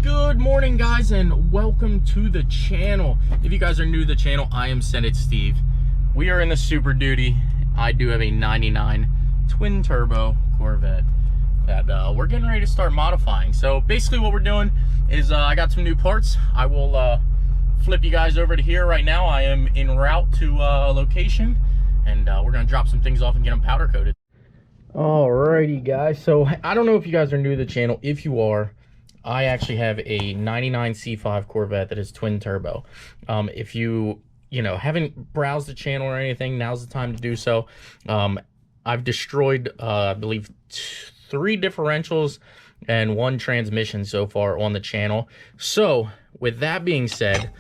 Good morning, guys, and welcome to the channel. If you guys are new to the channel, I am Send It Steve. We are in the Super Duty. I do have a 99 twin turbo Corvette that we're getting ready to start modifying. So basically what we're doing is I got some new parts. I will flip you guys over to here right now. I am en route to a location, and we're gonna drop some things off and get them powder coated. Alrighty, guys, so I don't know if you guys are new to the channel. If you are, I actually have a 99 C5 Corvette that is twin turbo. If you haven't browsed the channel or anything, now's the time to do so. I've destroyed I believe 3 differentials and 1 transmission so far on the channel. So with that being said,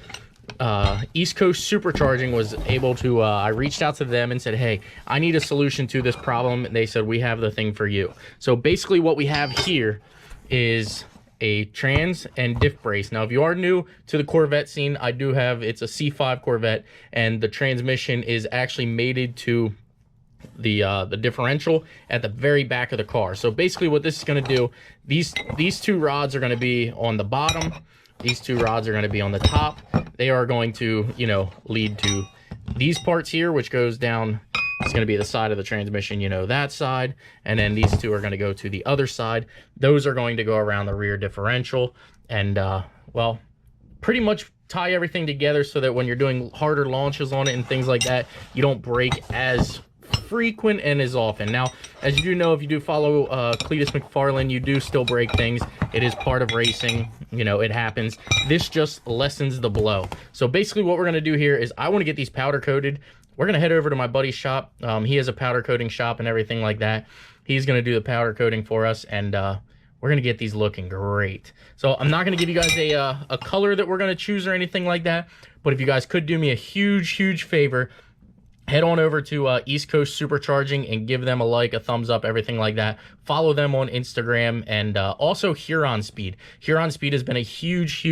East Coast Supercharging was able to, I reached out to them and said, hey, I need a solution to this problem. And they said, we have the thing for you. So basically what we have here is a trans and diff brace. Now, if you are new to the Corvette scene, I do have, it's a C5 Corvette, and the transmission is actually mated to the differential at the very back of the car. So basically what this is going to do, these 2 rods are going to be on the bottom. These 2 rods are going to be on the top. They are going to, lead to these parts here, which goes down. It's going to be the side of the transmission, that side. And then these 2 are going to go to the other side. Those are going to go around the rear differential. And, well, pretty much tie everything together so that when you're doing harder launches on it and things like that, you don't break as frequent and as often. Now, as you do know, if you do follow Cletus McFarland, you do still break things. It is part of racing. It happens. This just lessens the blow. So basically what we're going to do here is I want to get these powder coated. We're going to head over to my buddy's shop. He has a powder coating shop and everything like that. He's going to do the powder coating for us, and we're going to get these looking great. So I'm not going to give you guys a color that we're going to choose or anything like that, but if you guys could do me a huge favor, head on over to East Coast Supercharging and give them a like, a thumbs up, everything like that. Follow them on Instagram, and also HURON Speed. HURON Speed has been a huge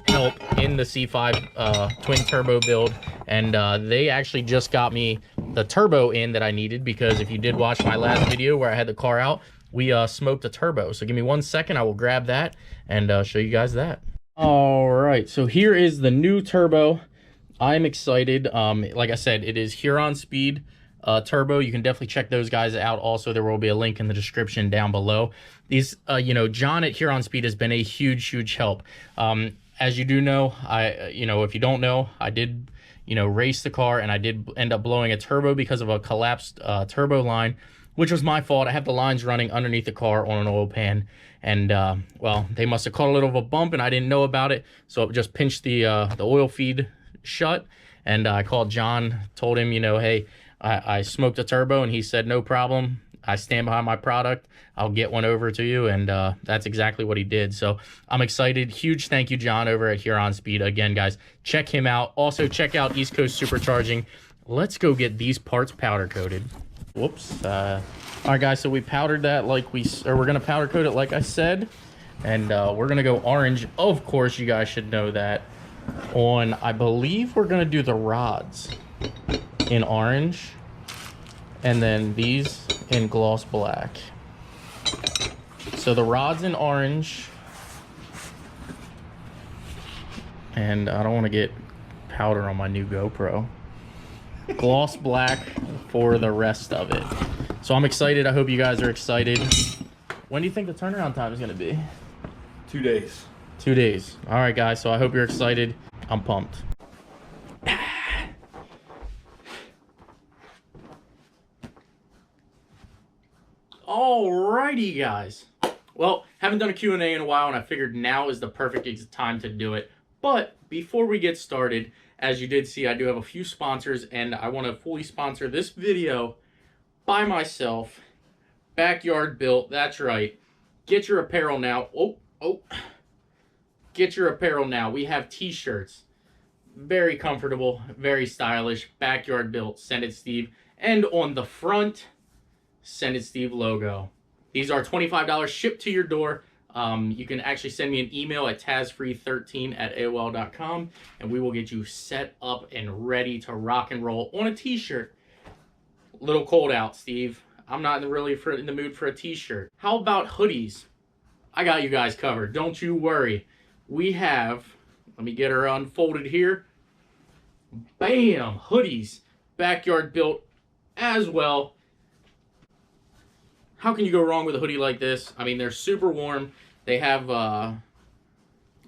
help in the C5 twin turbo build, and they actually just got me the turbo in that I needed, because if you did watch my last video where I had the car out, we smoked a turbo. So give me 1 second, I will grab that and show you guys that. All right, so here is the new turbo. I'm excited. Like I said, it is HURON Speed turbo. You can definitely check those guys out. Also, there will be a link in the description down below. These, John at HURON Speed has been a huge help. As you do know, if you don't know, I did, race the car, and I did end up blowing a turbo because of a collapsed turbo line, which was my fault. I have the lines running underneath the car on an oil pan, and well, they must have caught a little of a bump, and I didn't know about it, so it just pinched the oil feed shut. And I called John, told him, hey, I smoked a turbo, and he said, no problem. I stand behind my product. I'll get one over to you, and that's exactly what he did. So I'm excited. Huge thank you, John, over at HURON Speed. Again, guys, check him out. Also, check out East Coast Supercharging. Let's go get these parts powder coated. Whoops. All right, guys, so we powdered that we're going to powder coat it like I said, and we're going to go orange. Of course, you guys should know that. I believe we're going to do the rods in orange, and then these in gloss black. So the rods in orange, and I don't want to get powder on my new GoPro. Gloss black for the rest of it. So I'm excited. I hope you guys are excited. When do you think the turnaround time is going to be? 2 days. 2 days. All right, guys. So I hope you're excited. I'm pumped. Alrighty, guys. Well, haven't done a Q&A in a while, and I figured now is the perfect time to do it. But before we get started, as you did see, I do have a few sponsors, and I want to fully sponsor this video by myself. Backyard Built, that's right. Get your apparel now. Get your apparel now. We have t-shirts. Very comfortable, very stylish. Backyard Built, Send It Steve. And on the front, Send It Steve logo. These are $25 shipped to your door. You can actually send me an email at tazfree13@aol.com, and we will get you set up and ready to rock and roll on a t-shirt. A little cold out, Steve. I'm not really in the mood for a t-shirt. How about hoodies? I got you guys covered. Don't you worry. We have, let me get her unfolded here. Bam! Hoodies. Backyard built as well. How can you go wrong with a hoodie like this? I mean, they're super warm. They have a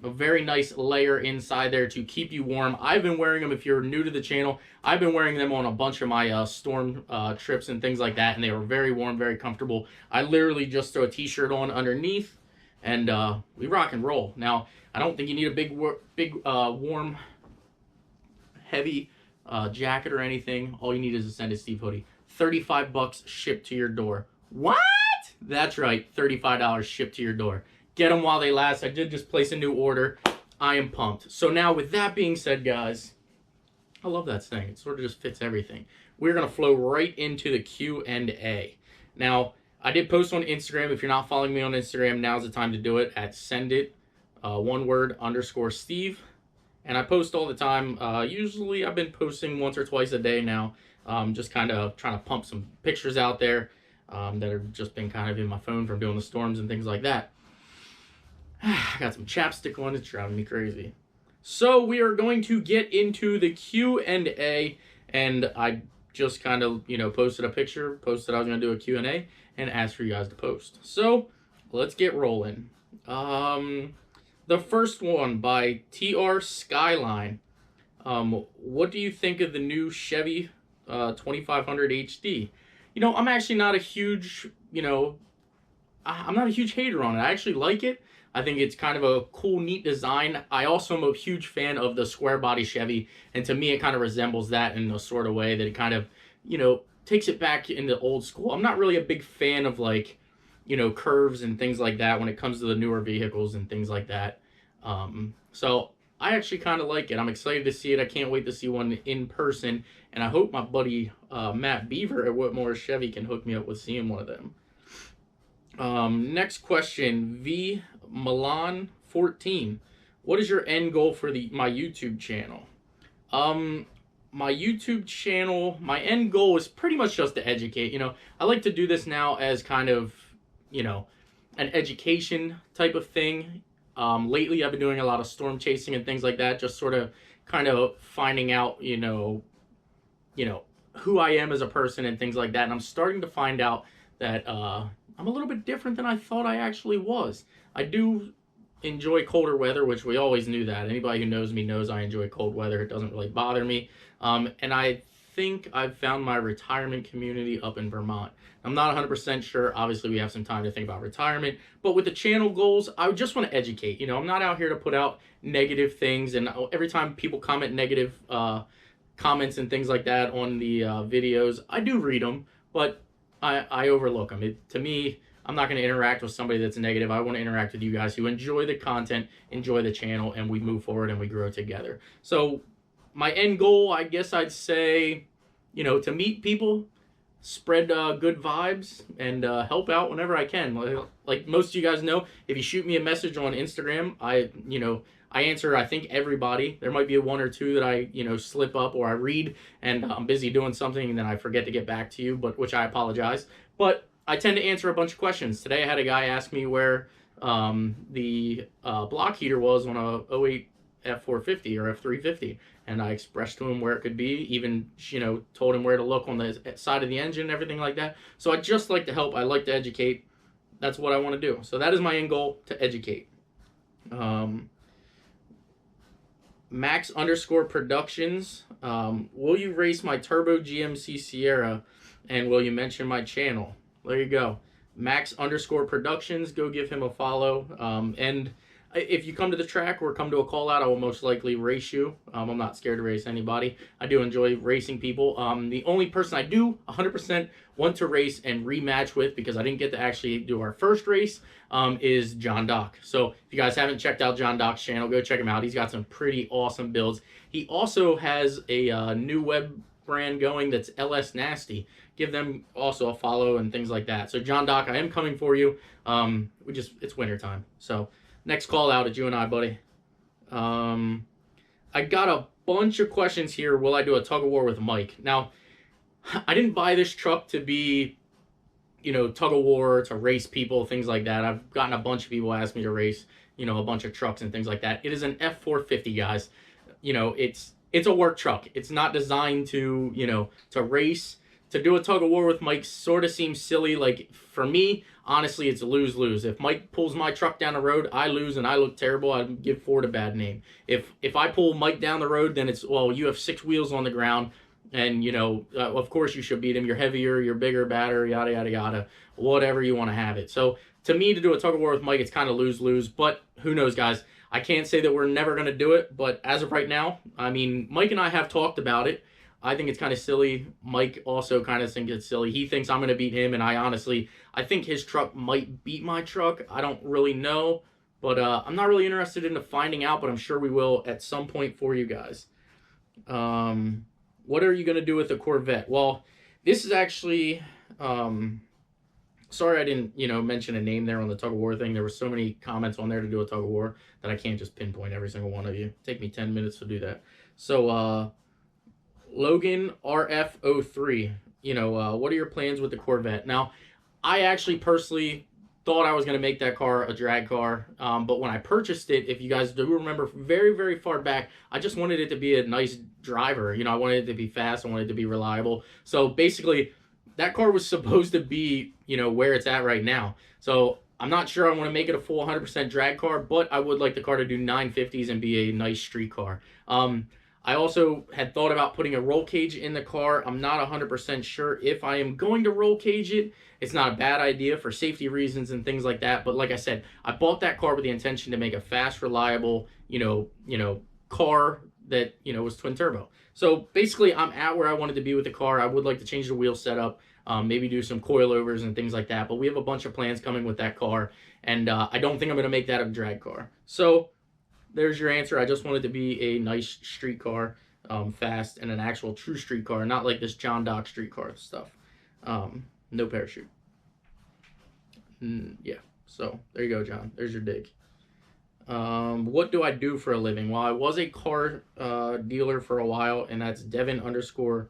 very nice layer inside there to keep you warm. I've been wearing them, if you're new to the channel, I've been wearing them on a bunch of my storm trips and things like that, and they were very warm, very comfortable. I literally just throw a t-shirt on underneath, and we rock and roll. Now, I don't think you need a big warm, heavy jacket or anything. All you need is a Send It Steve hoodie. $35 shipped to your door. What? That's right, $35 shipped to your door. Get them while they last. I did just place a new order. I am pumped. So now, with that being said, guys, I love that thing. It sort of just fits everything. We're going to flow right into the Q&A. Now, I did post on Instagram. If you're not following me on Instagram, now's the time to do it at sendit, one word, _Steve. And I post all the time. Usually, I've been posting once or twice a day now. Just kind of trying to pump some pictures out there that have just been kind of in my phone from doing the storms and things like that. I got some chapstick on. It's driving me crazy. So we are going to get into the Q&A, and I just kind of, posted a picture, posted I was going to do a Q&A, and asked for you guys to post. So let's get rolling. The first one by TR Skyline. What do you think of the new Chevy 2500 HD? I'm actually not a huge, I'm not a huge hater on it. I actually like it. I think it's kind of a cool, neat design. I also am a huge fan of the square body Chevy, and to me it kind of resembles that in a sort of way that it kind of, takes it back into old school. I'm not really a big fan of curves and things like that when it comes to the newer vehicles and things like that. So I actually kind of like it. I'm excited to see it. I can't wait to see one in person, and I hope my buddy Matt Beaver at Whitmore Chevy can hook me up with seeing one of them. Next question, V Milan 14. What is your end goal for my YouTube channel? My YouTube channel, my end goal is pretty much just to educate. I like to do this now as kind of, an education type of thing. Lately, I've been doing a lot of storm chasing and things like that, just sort of kind of finding out, who I am as a person and things like that. And I'm starting to find out that I'm a little bit different than I thought I actually was. I do enjoy colder weather, which we always knew that. Anybody who knows me knows I enjoy cold weather. It doesn't really bother me. And I think I've found my retirement community up in Vermont. I'm not 100% sure. Obviously, we have some time to think about retirement. But with the channel goals, I just want to educate. I'm not out here to put out negative things. And every time people comment negative comments and things like that on the videos, I do read them, but I overlook them. To me, I'm not going to interact with somebody that's negative. I want to interact with you guys who enjoy the content, enjoy the channel, and we move forward and we grow together. So my end goal, I guess I'd say, to meet people, spread good vibes, and help out whenever I can. Like most of you guys know, if you shoot me a message on Instagram, I answer, I think, everybody. There might be one or two that I, slip up or I read and I'm busy doing something and then I forget to get back to you, which I apologize. But I tend to answer a bunch of questions. Today I had a guy ask me where the block heater was on a 08 F450 or F350, and I expressed to him where it could be, even, told him where to look on the side of the engine and everything like that. So I just like to help. I like to educate. That's what I want to do. So that is my end goal, to educate. Max _ Productions. Will you race my Turbo GMC Sierra, and will you mention my channel? There you go. Max _ Productions. Go give him a follow. And if you come to the track or come to a call out, I will most likely race you. I'm not scared to race anybody. I do enjoy racing people. The only person I do 100% want to race and rematch with, because I didn't get to actually do our first race, is John Doc. So if you guys haven't checked out John Doc's channel, go check him out. He's got some pretty awesome builds. He also has a new web brand going that's LS Nasty. Give them also a follow and things like that. So John Doc, I am coming for you. It's winter time. So next call out, it's you and I, buddy. I got a bunch of questions here. Will I do a tug of war with Mike? Now, I didn't buy this truck to be, you know, tug of war, to race people, things like that. I've gotten a bunch of people ask me to race, you know, a bunch of trucks and things like that. It is an F450, guys. You know, it's a work truck. It's not designed to, you know, to race. To do a tug of war with Mike sort of seems silly. Like, for me, honestly, it's lose-lose. If Mike pulls my truck down the road, I lose and I look terrible. I give Ford a bad name. If I pull Mike down the road, then it's, well, you have 6 wheels on the ground, and, you know, of course you should beat him. You're heavier, you're bigger, badder, yada, yada, yada, whatever you want to have it. So, to me, to do a tug of war with Mike, it's kind of lose-lose, but who knows, guys. I can't say that we're never going to do it, but as of right now, I mean, Mike and I have talked about it. I think it's kind of silly. Mike also kind of thinks it's silly. He thinks I'm going to beat him, and I think his truck might beat my truck. I don't really know, but I'm not really interested in finding out, but I'm sure we will at some point for you guys. What are you going to do with the Corvette? Well, this is actually... sorry I didn't, you know, mention a name there on the tug of war thing. There were so many comments on there to do a tug of war that I can't just pinpoint every single one of you. Take me 10 minutes to do that. So, Logan RF03, you know, what are your plans with the Corvette? Now, I actually personally thought I was going to make that car a drag car, but when I purchased it, if you guys do remember very, very far back, I just wanted it to be a nice driver. You know, I wanted it to be fast, I wanted it to be reliable. So basically, that car was supposed to be, you know, where it's at right now. So I'm not sure I want to make it a full 100% drag car, but I would like the car to do 950s and be a nice street car. I also had thought about putting a roll cage in the car. I'm not 100% sure if I am going to roll cage it. It's not a bad idea for safety reasons and things like that. But like I said, I bought that car with the intention to make a fast, reliable, you know, car that, you know, was twin turbo. So basically, I'm at where I wanted to be with the car. I would like to change the wheel setup, maybe do some coilovers and things like that. But we have a bunch of plans coming with that car, and I don't think I'm going to make that a drag car. So there's your answer. I just wanted to be a nice street car, fast, and an actual true street car, not like this John Dock street car stuff. No parachute. Yeah, so there you go, John. There's your dig. What do I do for a living? Well, I was a car dealer for a while, and that's Devin _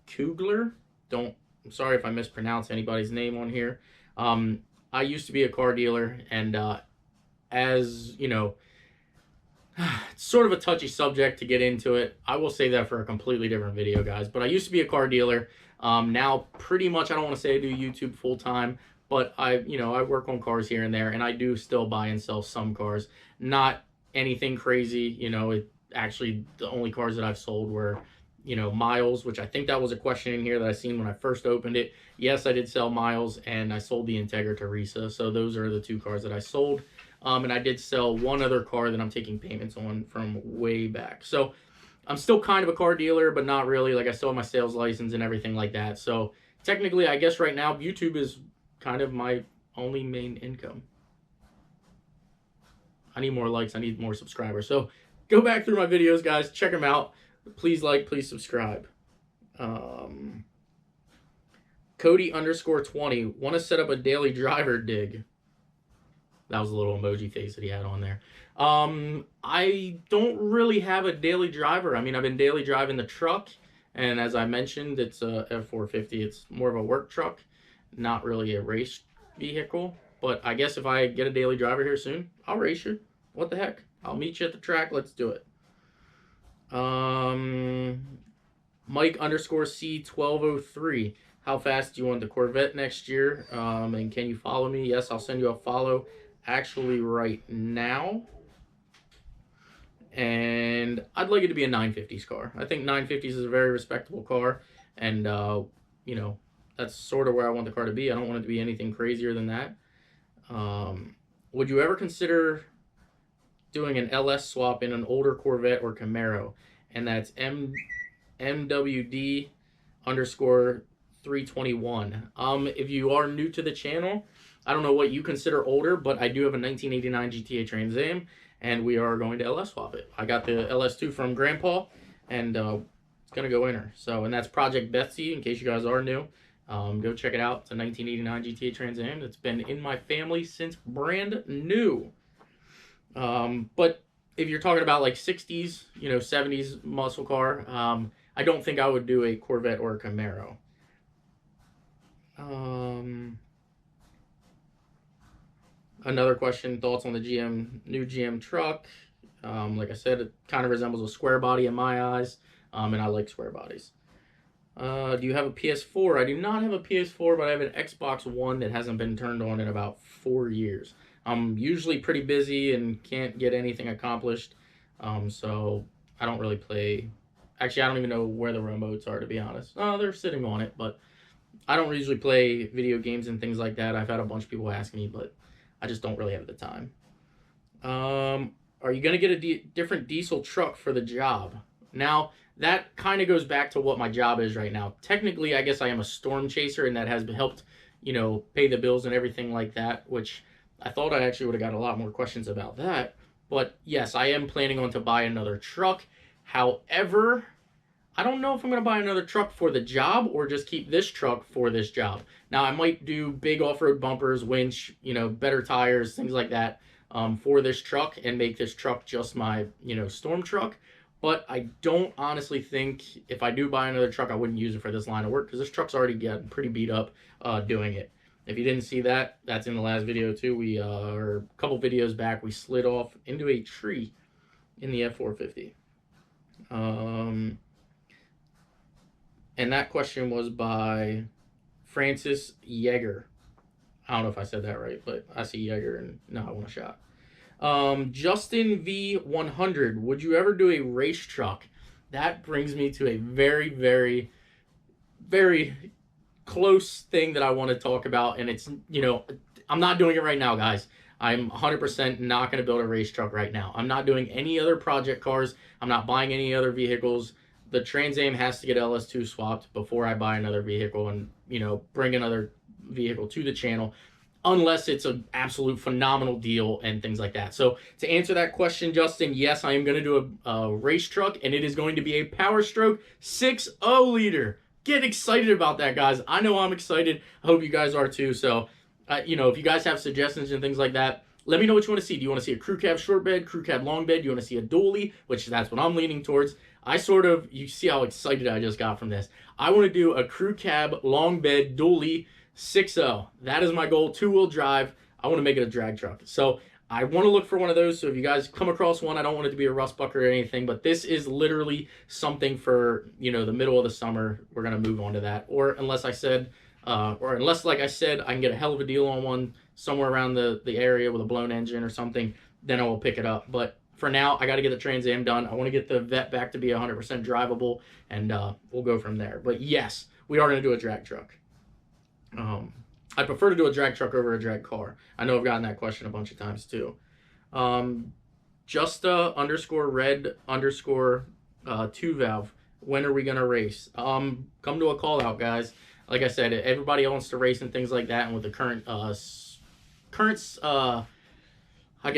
Kugler. I'm sorry if I mispronounce anybody's name on here. I used to be a car dealer, and as you know, it's sort of a touchy subject to get into it. I will save that for a completely different video, guys. But I used to be a car dealer. Now, pretty much, I don't want to say I do YouTube full time, but I work on cars here and there, and I do still buy and sell some cars. Not anything crazy. You know, actually, the only cars that I've sold were, you know, Miles, which I think that was a question in here that I seen when I first opened it. Yes, I did sell Miles, and I sold the Integra Teresa. So those are the 2 cars that I sold. And I did sell one other car that I'm taking payments on from way back. So I'm still kind of a car dealer, but not really. Like, I still have my sales license and everything like that. So technically, I guess right now, YouTube is kind of my only main income. I need more likes. I need more subscribers. So go back through my videos, guys. Check them out. Please like, please subscribe. Cody _20. Want to set up a daily driver dig. That was a little emoji face that he had on there. I don't really have a daily driver. I mean, I've been daily driving the truck, and as I mentioned, it's a F450. It's more of a work truck, not really a race vehicle. But I guess if I get a daily driver here soon, I'll race you. What the heck? I'll meet you at the track. Let's do it. Mike _C1203. How fast do you want the Corvette next year? And can you follow me? Yes, I'll send you a follow actually right now. And I'd like it to be a 950s car. I think 950s is a very respectable car, and you know, that's sort of where I want the car to be. I don't want it to be anything crazier than that. Would you ever consider doing an LS swap in an older Corvette or Camaro? And that's MWD _321. If you are new to the channel, I don't know what you consider older, but I do have a 1989 GTA Trans Am, and we are going to LS swap it. I got the LS2 from Grandpa, and it's going to go in her. So, and that's Project Betsy, in case you guys are new. Go check it out. It's a 1989 GTA Trans Am. It's been in my family since brand new. But if you're talking about like 60s, you know, 70s muscle car, I don't think I would do a Corvette or a Camaro. Another question, thoughts on the new GM truck. Like I said, it kind of resembles a square body in my eyes, and I like square bodies. Do you have a PS4? I do not have a PS4, but I have an Xbox One that hasn't been turned on in about 4 years. I'm usually pretty busy and can't get anything accomplished, so I don't really play. Actually, I don't even know where the remotes are, to be honest. Oh, they're sitting on it, but I don't usually play video games and things like that. I've had a bunch of people ask me, but I just don't really have the time. Are you going to get a different diesel truck for the job? Now, that kind of goes back to what my job is right now. Technically, I guess I am a storm chaser, and that has helped, pay the bills and everything like that, which I thought I actually would have got a lot more questions about that. But yes, I am planning on to buy another truck. However, I don't know if I'm going to buy another truck for the job or just keep this truck for this job. Now, I might do big off-road bumpers, winch, better tires, things like that for this truck and make this truck just my, storm truck. But I don't honestly think if I do buy another truck, I wouldn't use it for this line of work because this truck's already getting pretty beat up doing it. If you didn't see that, that's in the last video too. We, or a couple videos back, we slid off into a tree in the F450. And that question was by Francis Yeager. I don't know if I said that right, but I see Yeager and now I want a shot. Justin V100, would you ever do a race truck? That brings me to a very, very, very close thing that I want to talk about. And it's, I'm not doing it right now, guys. I'm 100% not going to build a race truck right now. I'm not doing any other project cars. I'm not buying any other vehicles. The Trans Am has to get LS2 swapped before I buy another vehicle and, bring another vehicle to the channel, unless it's an absolute phenomenal deal and things like that. So to answer that question, Justin, yes, I am going to do a race truck, and it is going to be a Power Stroke 6.0 liter. Get excited about that, guys. I know I'm excited. I hope you guys are too. So, if you guys have suggestions and things like that, let me know what you want to see. Do you want to see a crew cab short bed, crew cab long bed? Do you want to see a dually, which that's what I'm leaning towards. You see how excited I just got from this. I want to do a crew cab long bed dually 6.0. That is my goal, 2-wheel drive. I want to make it a drag truck. So I want to look for one of those. So if you guys come across one, I don't want it to be a rust bucket or anything, but this is literally something for, the middle of the summer. We're going to move on to that. Or unless, like I said, I can get a hell of a deal on one somewhere around the area with a blown engine or something, then I will pick it up. But for now, I got to get the Trans Am done. I want to get the Vette back to be 100% drivable, and we'll go from there. But yes, we are going to do a drag truck. I prefer to do a drag truck over a drag car. I know I've gotten that question a bunch of times too. Justa_red_ 2-valve. When are we going to race? Come to a call out, guys. Like I said, everybody wants to race and things like that, and with the current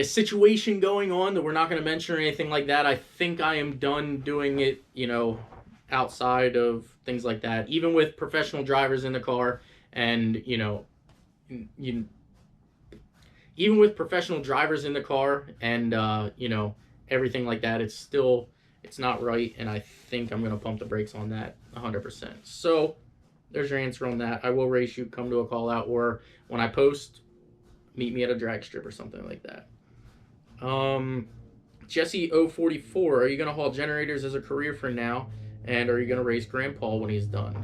situation going on that we're not going to mention or anything like that, I think I am done doing it, outside of things like that. Even with professional drivers in the car, and even with professional drivers in the car, and everything like that, it's not right, and I think I'm going to pump the brakes on that 100%. So there's your answer on that. I will race you, come to a call out, or when I post, meet me at a drag strip or something like that. Jesse 044, are you going to haul generators as a career for now? And are you going to race Grandpa when he's done?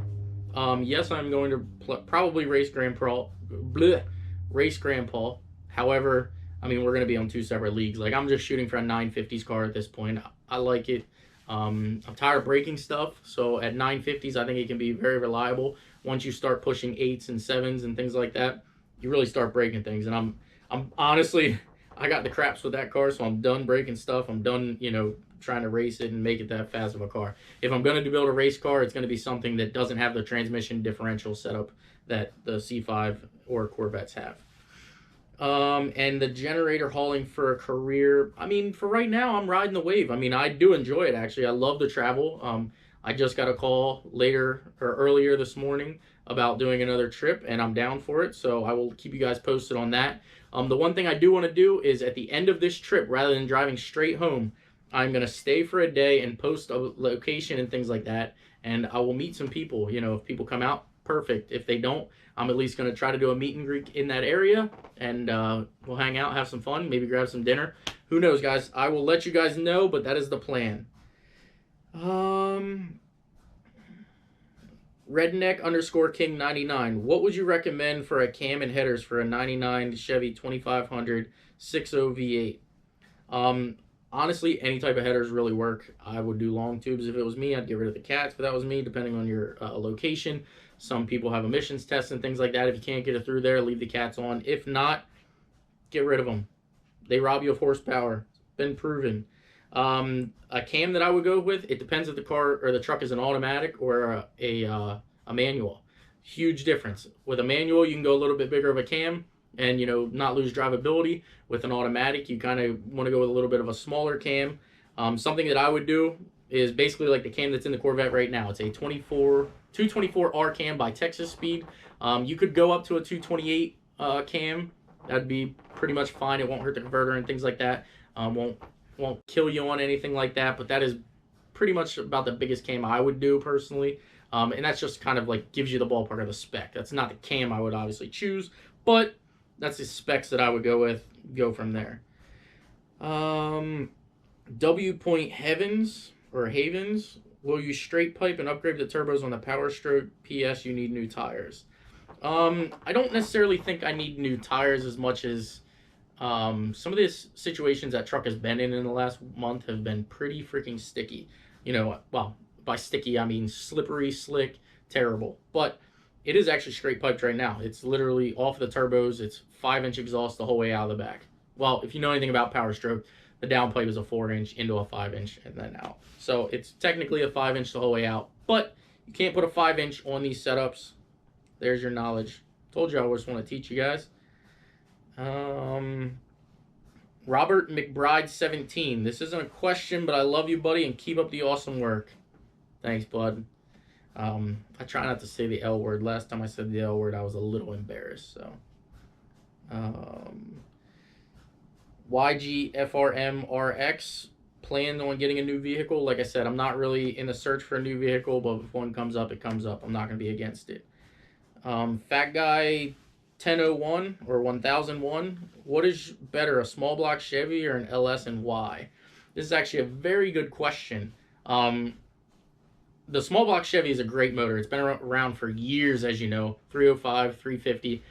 Yes, I'm going to probably race Grandpa. However, we're going to be on 2 separate leagues. Like, I'm just shooting for a 950s car at this point. I like it. I'm tired of breaking stuff, so at 950s, I think it can be very reliable. Once you start pushing 8s and 7s and things like that, you really start breaking things. And I'm honestly, I got the craps with that car, so I'm done breaking stuff. I'm done, trying to race it and make it that fast of a car. If I'm going to build a race car, it's going to be something that doesn't have the transmission differential setup that the C5 or Corvettes have. And the generator hauling for a career, for right now, I'm riding the wave. I do enjoy it, actually. I love the travel. I just got a call earlier this morning about doing another trip, and I'm down for it, so I will keep you guys posted on that. The one thing I do want to do is at the end of this trip, rather than driving straight home, I'm going to stay for a day and post a location and things like that, and I will meet some people. If people come out, perfect. If they don't, I'm at least going to try to do a meet and greet in that area, and we'll hang out, have some fun, maybe grab some dinner. Who knows, guys? I will let you guys know, but that is the plan. Redneck_King99. What would you recommend for a cam and headers for a 99 Chevy 2500 6.0 V8? Honestly, any type of headers really work. I would do long tubes if it was me. I'd get rid of the cats if that was me, depending on your location. Some people have emissions tests and things like that. If you can't get it through there, leave the cats on. If not, get rid of them. They rob you of horsepower. It's been proven. A cam that I would go with, it depends if the car or the truck is an automatic or a manual. Huge difference. With a manual, you can go a little bit bigger of a cam and, you know, not lose drivability. With an automatic, you kind of want to go with a little bit of a smaller cam. Something that I would do is basically like the cam that's in the Corvette right now. It's a 224R cam by Texas Speed. You could go up to a 228 cam. That'd be pretty much fine. It won't hurt the converter and things like that. Won't kill you on anything like that, but that is pretty much about the biggest cam I would do personally. And that's just kind of like gives you the ballpark of the spec. That's not the cam I would obviously choose, but that's the specs that I would go with. Go from there. W Point Havens, will you straight pipe and upgrade the turbos on the Power Stroke? PS, you need new tires. I don't necessarily think I need new tires as much as some of these situations that truck has been in the last month have been pretty freaking sticky. You know, well, by sticky I mean slippery, slick, terrible. But it is actually straight piped right now. It's literally off the turbos. It's 5-inch exhaust the whole way out of the back. Well, if you know anything about Power Stroke, the downpipe is a 4-inch into a 5-inch and then out. So it's technically a 5-inch the whole way out, but you can't put a 5-inch on these setups. There's your knowledge. Told you I always want to teach you guys. Robert McBride 17. This isn't a question, but I love you, buddy, and keep up the awesome work. Thanks, bud. I try not to say the L word. Last time I said the L word, I was a little embarrassed. So, YGFRMRX, planned on getting a new vehicle. Like I said, I'm not really in the search for a new vehicle, but if one comes up, it comes up. I'm not going to be against it. Fat Guy 1001 or 1001, what is better, a small block Chevy or an LS, and why? This is actually a very good question. The small block Chevy is a great motor. It's been around for years, as you know. 305, 350.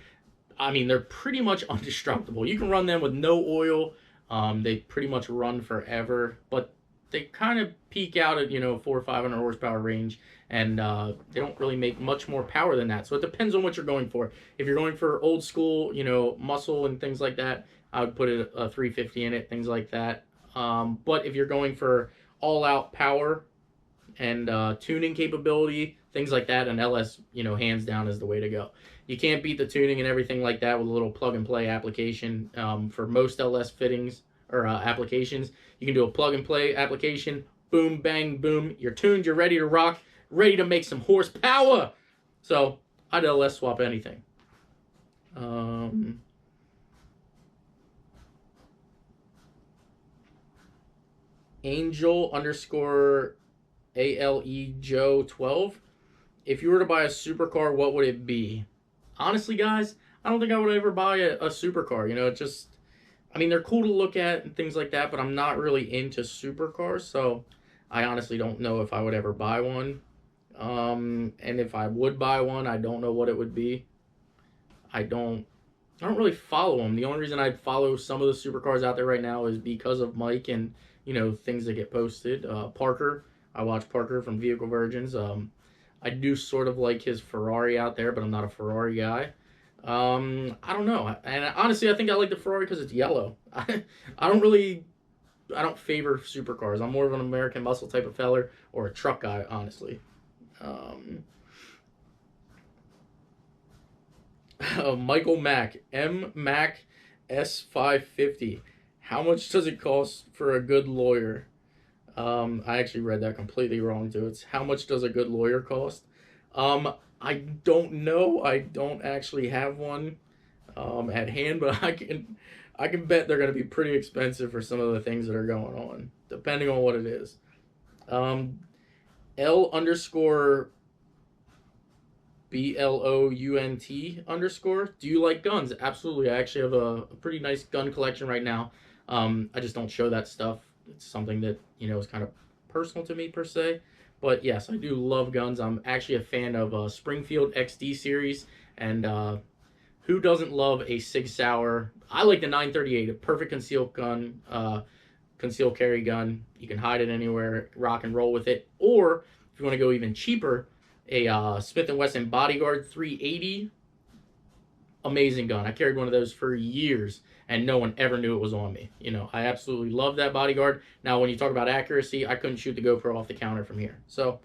I mean, they're pretty much indestructible. You can run them with no oil. They pretty much run forever, but they kind of peak out at, you know, 400 or 500 horsepower range, and they don't really make much more power than that. So it depends on what you're going for. If you're going for old school, you know, muscle and things like that, I would put a 350 in it, things like that. But if you're going for all-out power and tuning capability, things like that, an LS, you know, hands down is the way to go. You can't beat the tuning and everything like that with a little plug-and-play application. For most LS fittings or applications, you can do a plug-and-play application. Boom, bang, boom. You're tuned. You're ready to rock. Ready to make some horsepower. So I'd LS swap anything. Angel_ALE Joe 12. If you were to buy a supercar, what would it be? Honestly, guys, I don't think I would ever buy a supercar. You know, it just, I mean, they're cool to look at and things like that, but I'm not really into supercars, so I honestly don't know if I would ever buy one. And if I would buy one, I don't know what it would be. I don't really follow them. The only reason I'd follow some of the supercars out there right now is because of Mike and, you know, things that get posted. Parker, I watch Parker from Vehicle Virgins. I do sort of like his Ferrari out there, but I'm not a Ferrari guy. I don't know. And honestly, I think I like the Ferrari because it's yellow. I don't favor supercars. I'm more of an American muscle type of feller or a truck guy, honestly. Michael Mack, Mac S550. How much does it cost for a good lawyer? I actually read that completely wrong too. It's how much does a good lawyer cost? I don't know. I don't actually have one at hand, but I can bet they're going to be pretty expensive for some of the things that are going on, depending on what it is. L_, BLOUNT_. Do you like guns? Absolutely. I actually have a pretty nice gun collection right now. I just don't show that stuff. It's something that, is kind of personal to me per se. But yes, I do love guns. I'm actually a fan of Springfield XD series, and who doesn't love a Sig Sauer? I like the 938, a perfect concealed gun, concealed carry gun. You can hide it anywhere, rock and roll with it. Or if you want to go even cheaper, a Smith & Wesson Bodyguard 380. Amazing gun. I carried one of those for years, and no one ever knew it was on me. I absolutely love that Bodyguard. Now, when you talk about accuracy, I couldn't shoot the GoPro off the counter from here. So,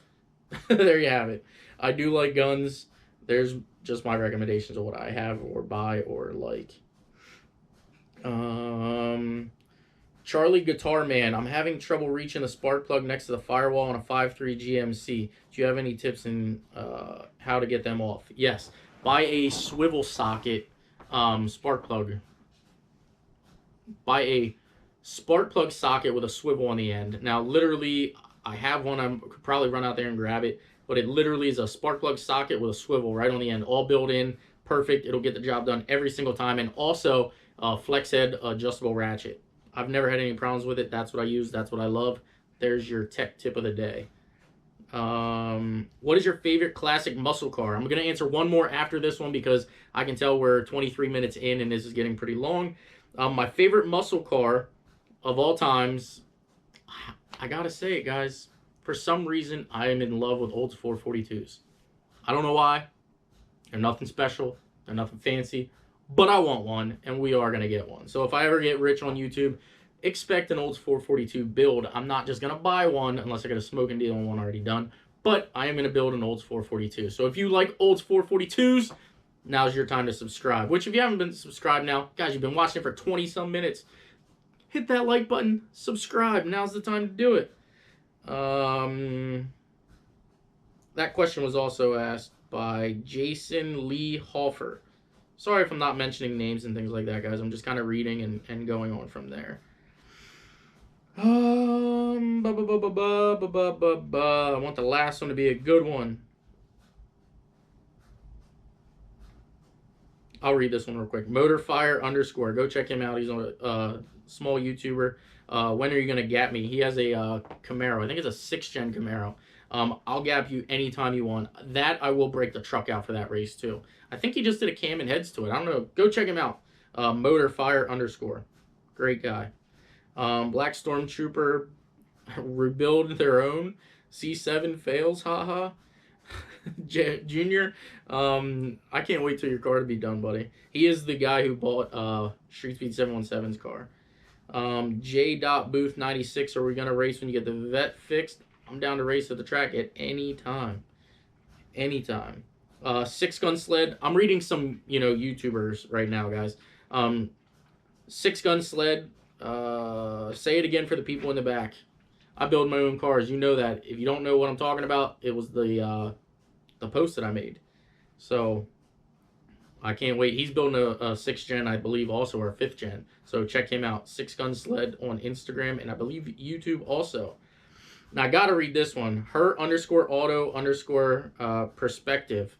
there you have it. I do like guns. There's just my recommendations of what I have or buy or like. Charlie Guitar Man, I'm having trouble reaching the spark plug next to the firewall on a 5.3 GMC. Do you have any tips in how to get them off? Yes. Buy a swivel socket spark plug. Buy a spark plug socket with a swivel on the end. Now, literally, I have one. I could probably run out there and grab it. But it literally is a spark plug socket with a swivel right on the end. All built in. Perfect. It'll get the job done every single time. And also, flex head adjustable ratchet. I've never had any problems with it. That's what I use. That's what I love. There's your tech tip of the day. What is your favorite classic muscle car? I'm going to answer one more after this one because I can tell we're 23 minutes in and this is getting pretty long. My favorite muscle car of all times, I got to say it, guys. For some reason, I am in love with Olds 442s. I don't know why. They're nothing special. They're nothing fancy. But I want one, and we are going to get one. So if I ever get rich on YouTube, expect an Olds 442 build. I'm not just going to buy one unless I get a smoking deal on one already done. But I am going to build an Olds 442. So if you like Olds 442s, now's your time to subscribe. Which if you haven't been subscribed now, guys, you've been watching it for 20-some minutes. Hit that like button. Subscribe. Now's the time to do it. That question was also asked by Jason Lee Hoffer. Sorry if I'm not mentioning names and things like that, guys. I'm just kind of reading and going on from there. I want the last one to be a good one. I'll read this one real quick. Motorfire _. Go check him out. He's on a small YouTuber. When are you going to gap me? He has a Camaro. I think it's a 6th gen Camaro. I'll gap you anytime you want. That I will break the truck out for that race too. I think he just did a cam and heads to it. I don't know. Go check him out. Motorfire _. Great guy. Black Stormtrooper rebuild their own. C7 fails. Haha. Junior. I can't wait till your car to be done, buddy. He is the guy who bought Street Speed 717's car. J.Booth 96. Are we gonna race when you get the vet fixed? I'm down to race at the track at any time. Anytime. 6-gun sled. I'm reading some, YouTubers right now, guys. 6-gun sled. Say it again for the people in the back. I build my own cars. You know that. If you don't know what I'm talking about, it was the post that I made. So I can't wait. He's building a 6th gen, I believe, also, or a 5th gen. So check him out. 6-gun sled on Instagram and I believe YouTube also. Now I gotta read this one. Her _auto_ perspective.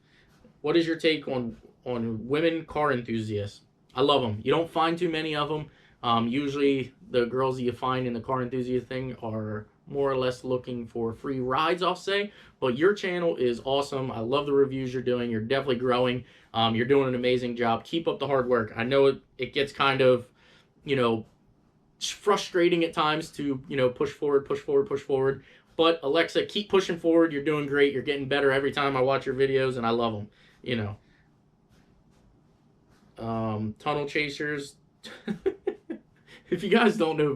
What is your take on women car enthusiasts? I love them. You don't find too many of them. Usually the girls that you find in the car enthusiast thing are more or less looking for free rides, I'll say. But your channel is awesome. I love the reviews you're doing. You're definitely growing. You're doing an amazing job. Keep up the hard work. I know it gets kind of, frustrating at times to, push forward. But Alexa, keep pushing forward. You're doing great. You're getting better every time I watch your videos, and I love them. Tunnel Chasers. If you guys don't know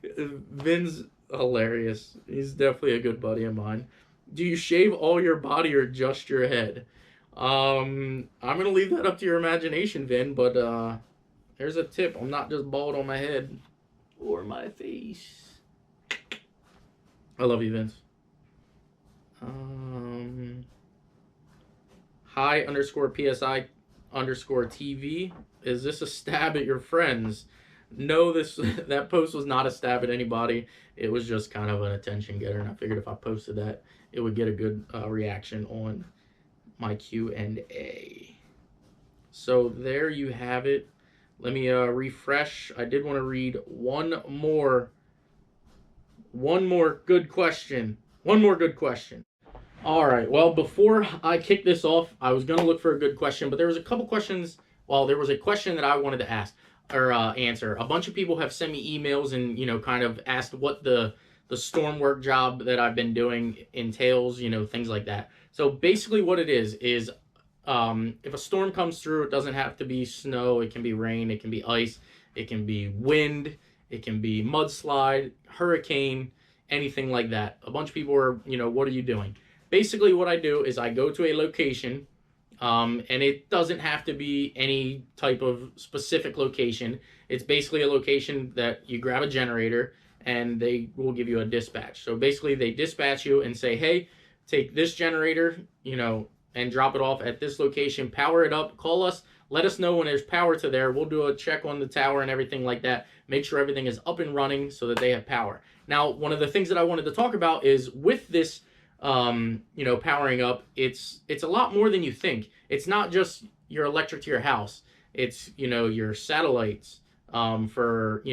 Vin's hilarious. He's definitely a good buddy of mine. Do you shave all your body or just your head? I'm gonna leave that up to your imagination, Vin, but there's a tip. I'm not just bald on my head or my face. I love you, Vince. Hi _PSI _TV. Is this a stab at your friends? No, that post was not a stab at anybody. It was just kind of an attention getter, and I figured if I posted that, it would get a good reaction on my Q&A. So there you have it. Let me refresh. I did want to read one more good question. One more good question. All right. Well, before I kick this off, I was going to look for a good question, but there was a couple questions. Well, there was a question that I wanted to ask or answer. A bunch of people have sent me emails and, kind of asked what the storm work job that I've been doing entails, things like that. So basically what it is if a storm comes through, it doesn't have to be snow. It can be rain. It can be ice. It can be wind. It can be mudslide, hurricane, anything like that. A bunch of people are, what are you doing? Basically what I do is I go to a location, and it doesn't have to be any type of specific location. It's basically a location that you grab a generator and they will give you a dispatch. So basically they dispatch you and say, hey, take this generator, and drop it off at this location, power it up, call us, let us know when there's power to there. We'll do a check on the tower and everything like that. Make sure everything is up and running so that they have power. Now, one of the things that I wanted to talk about is with this, powering up, it's a lot more than you think. It's not just your electric to your house. It's, your satellites for,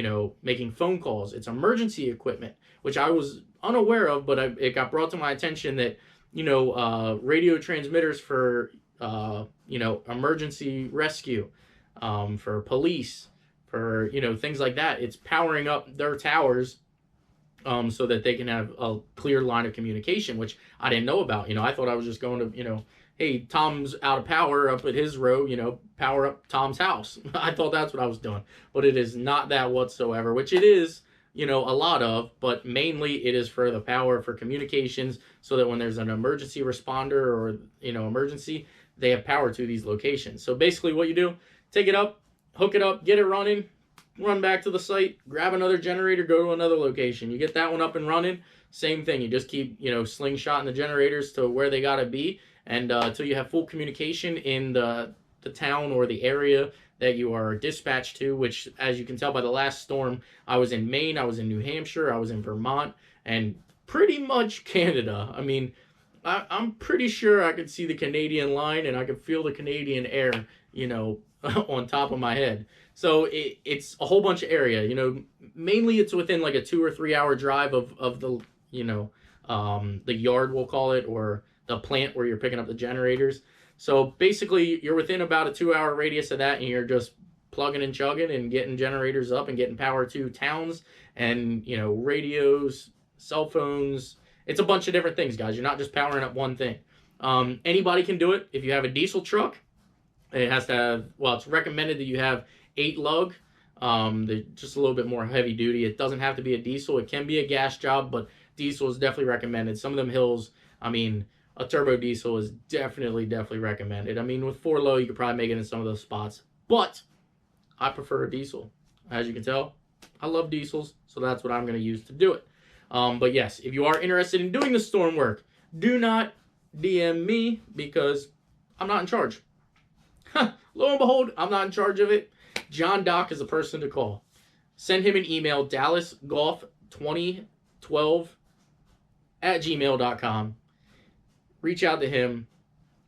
making phone calls. It's emergency equipment, which I was unaware of, but it got brought to my attention that, radio transmitters for, emergency rescue, for police, for, things like that. It's powering up their towers so that they can have a clear line of communication, which I didn't know about. I thought I was just going to, hey, Tom's out of power up at his row, power up Tom's house. I thought that's what I was doing. But it is not that whatsoever, which it is, a lot of, but mainly it is for the power for communications so that when there's an emergency responder or, emergency, they have power to these locations. So basically what you do, take it up, hook it up, get it running, run back to the site, grab another generator, go to another location. You get that one up and running, same thing. You just keep, slingshotting the generators to where they got to be and until you have full communication in the town or the area that you are dispatched to, which, as you can tell by the last storm, I was in Maine, I was in New Hampshire, I was in Vermont, and pretty much Canada. I mean, I'm pretty sure I could see the Canadian line and I could feel the Canadian air, on top of my head. So it's a whole bunch of area, mainly it's within like a 2 or 3 hour drive of the, the yard, we'll call it, or the plant where you're picking up the generators. So basically you're within about a 2 hour radius of that and you're just plugging and chugging and getting generators up and getting power to towns and, radios, cell phones. It's a bunch of different things, guys. You're not just powering up one thing. Anybody can do it. If you have a diesel truck, it has to have, well, it's recommended that you have 8 lug. They're just a little bit more heavy duty. It doesn't have to be a diesel. It can be a gas job, but diesel is definitely recommended. Some of them hills, I mean, a turbo diesel is definitely recommended. I mean, with 4 low, you could probably make it in some of those spots, but I prefer a diesel. As you can tell, I love diesels, so that's what I'm going to use to do it. But yes, if you are interested in doing the storm work, do not DM me because I'm not in charge. Lo and behold, I'm not in charge of it. John Dock is the person to call. Send him an email, dallasgolf2012@gmail.com. Reach out to him.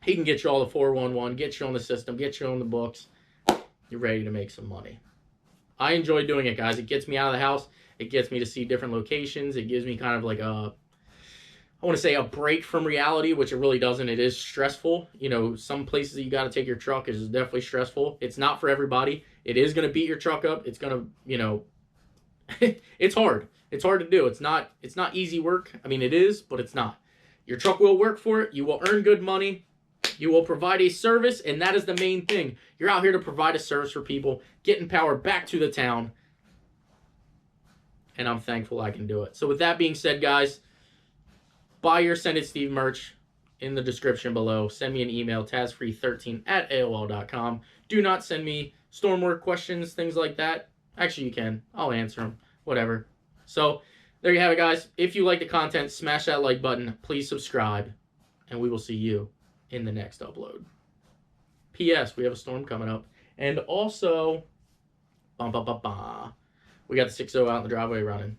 He can get you all the 411, get you on the system, get you on the books. You're ready to make some money. I enjoy doing it, guys. It gets me out of the house. It gets me to see different locations. It gives me kind of like I want to say a break from reality, which it really doesn't. It is stressful. Some places that you got to take your truck is definitely stressful. It's not for everybody. It is going to beat your truck up. It's going to, it's hard. It's hard to do. It's not easy work. I mean, it is, but it's not. Your truck will work for it. You will earn good money. You will provide a service, and that is the main thing. You're out here to provide a service for people, getting power back to the town, and I'm thankful I can do it. So with that being said, guys, buy your Send It Steve merch in the description below. Send me an email, tazfree13@aol.com. Do not send me stormwork questions, things like that. Actually, you can. I'll answer them. Whatever. So there you have it, guys. If you like the content, smash that like button. Please subscribe, and we will see you in the next upload. P.S. We have a storm coming up. And also, we got the 6.0 out in the driveway running.